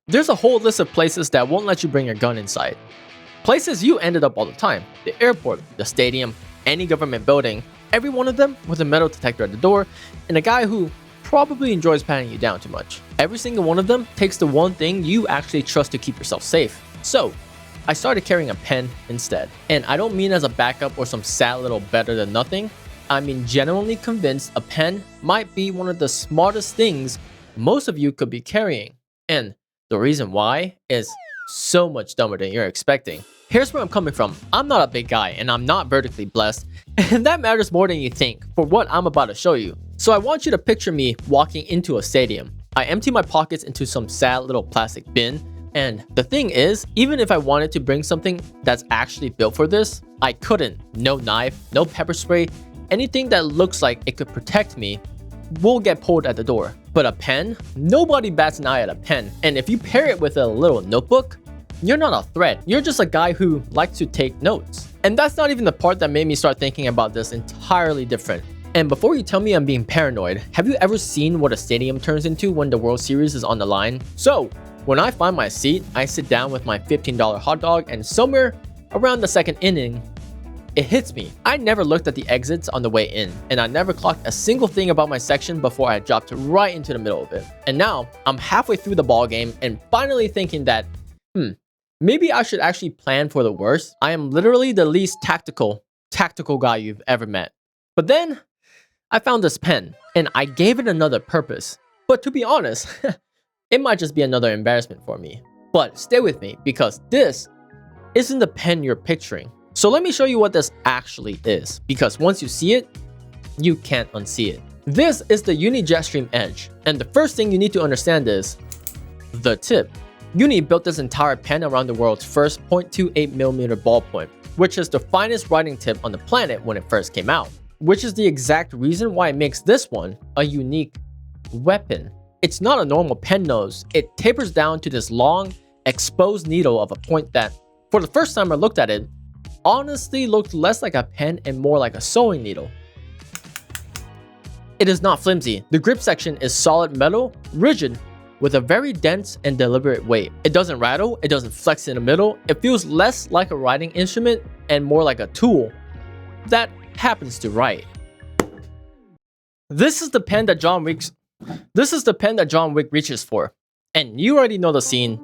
There's a whole list of places that won't let you bring your gun inside. Places you ended up all the time: the airport, the stadium, any government building, every one of them with a metal detector at the door, and a guy who probably enjoys patting you down too much. Every single one of them takes the one thing you actually trust to keep yourself safe. So, I started carrying a pen instead. And I don't mean as a backup or some sad little better than nothing. I mean genuinely convinced a pen might be one of the smartest things most of you could be carrying. And the reason why is so much dumber than you're expecting. Here's where I'm coming from. I'm not a big guy and I'm not vertically blessed, and that matters more than you think for what I'm about to show you. So I want you to picture me walking into a stadium. I empty my pockets into some sad little plastic bin, and the thing is, even if I wanted to bring something that's actually built for this, I couldn't. No knife, no pepper spray, anything that looks like it could protect me will get pulled at the door. But a pen? Nobody bats an eye at a pen, and if you pair it with a little notebook, you're not a threat. You're just a guy who likes to take notes. And that's not even the part that made me start thinking about this entirely different. And before you tell me I'm being paranoid, have you ever seen what a stadium turns into when the World Series is on the line? So, when I find my seat, I sit down with my $15 hot dog, and somewhere around the second inning, it hits me. I never looked at the exits on the way in, and I never clocked a single thing about my section before I dropped right into the middle of it. And now, I'm halfway through the ball game and finally thinking that, maybe I should actually plan for the worst. I am literally the least tactical guy you've ever met. But then, I found this pen, and I gave it another purpose. But to be honest, it might just be another embarrassment for me. But stay with me, because this isn't the pen you're picturing. So let me show you what this actually is, because once you see it, you can't unsee it. This is the Uni Jetstream Edge, and the first thing you need to understand is the tip. Uni built this entire pen around the world's first .28mm ballpoint, which is the finest writing tip on the planet when it first came out, which is the exact reason why it makes this one a unique weapon. It's not a normal pen nose. It tapers down to this long, exposed needle of a point that, for the first time I looked at it, honestly looked less like a pen and more like a sewing needle. It is not flimsy. The grip section is solid metal, rigid, with a very dense and deliberate weight. It doesn't rattle, it doesn't flex in the middle. It feels less like a writing instrument and more like a tool that happens to write. This is the pen that John Wick reaches for. And you already know the scene.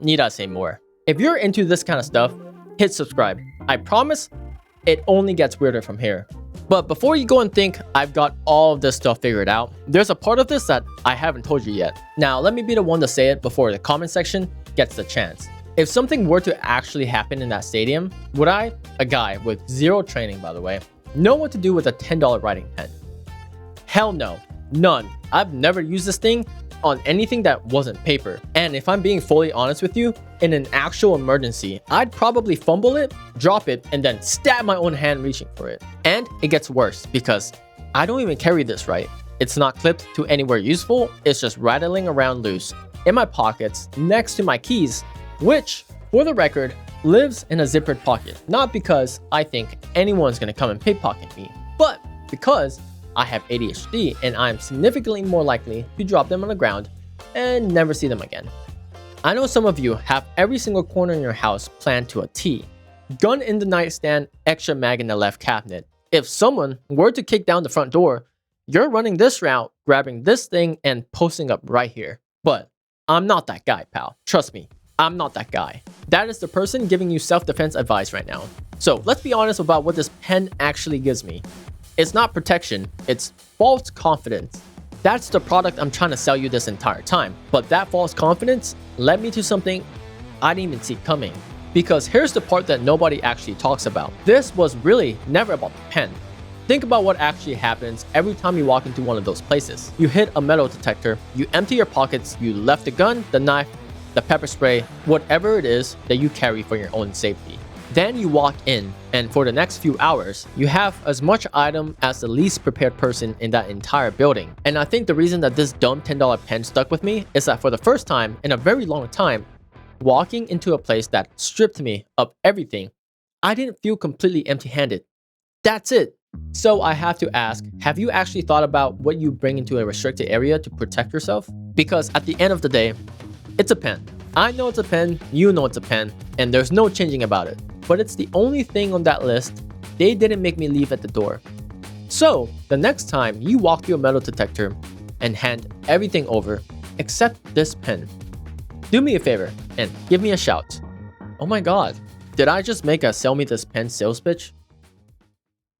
Need I say more? If you're into this kind of stuff, hit subscribe. I promise it only gets weirder from here. But before you go and think I've got all of this stuff figured out, there's a part of this that I haven't told you yet. Now, let me be the one to say it before the comment section gets the chance. If something were to actually happen in that stadium, would I, a guy with zero training by the way, know what to do with a $10 writing pen? Hell no, none. I've never used this thing on anything that wasn't paper. And if I'm being fully honest with you, in an actual emergency, I'd probably fumble it, drop it, and then stab my own hand reaching for it. And it gets worse because I don't even carry this right. It's not clipped to anywhere useful, it's just rattling around loose in my pockets next to my keys, which, for the record, lives in a zippered pocket. Not because I think anyone's gonna come and pickpocket me, but because I have ADHD and I'm significantly more likely to drop them on the ground and never see them again. I know some of you have every single corner in your house planned to a T. Gun in the nightstand, extra mag in the left cabinet. If someone were to kick down the front door, you're running this route, grabbing this thing, and posting up right here. But I'm not that guy, pal. Trust me, I'm not that guy. That is the person giving you self-defense advice right now. So let's be honest about what this pen actually gives me. It's not protection, it's false confidence. That's the product I'm trying to sell you this entire time. But that false confidence led me to something I didn't even see coming. Because here's the part that nobody actually talks about. This was really never about the pen. Think about what actually happens every time you walk into one of those places. You hit a metal detector, you empty your pockets, you left the gun, the knife, the pepper spray, whatever it is that you carry for your own safety. Then you walk in, and for the next few hours, you have as much item as the least prepared person in that entire building. And I think the reason that this dumb $10 pen stuck with me is that for the first time in a very long time, walking into a place that stripped me of everything, I didn't feel completely empty-handed. That's it. So I have to ask, have you actually thought about what you bring into a restricted area to protect yourself? Because at the end of the day, It's a pen. I know it's a pen, you know it's a pen, and there's no changing about it. But it's the only thing on that list they didn't make me leave at the door. So, the next time you walk through a metal detector and hand everything over except this pen, do me a favor and give me a shout. Oh my god, did I just make a sell me this pen sales pitch?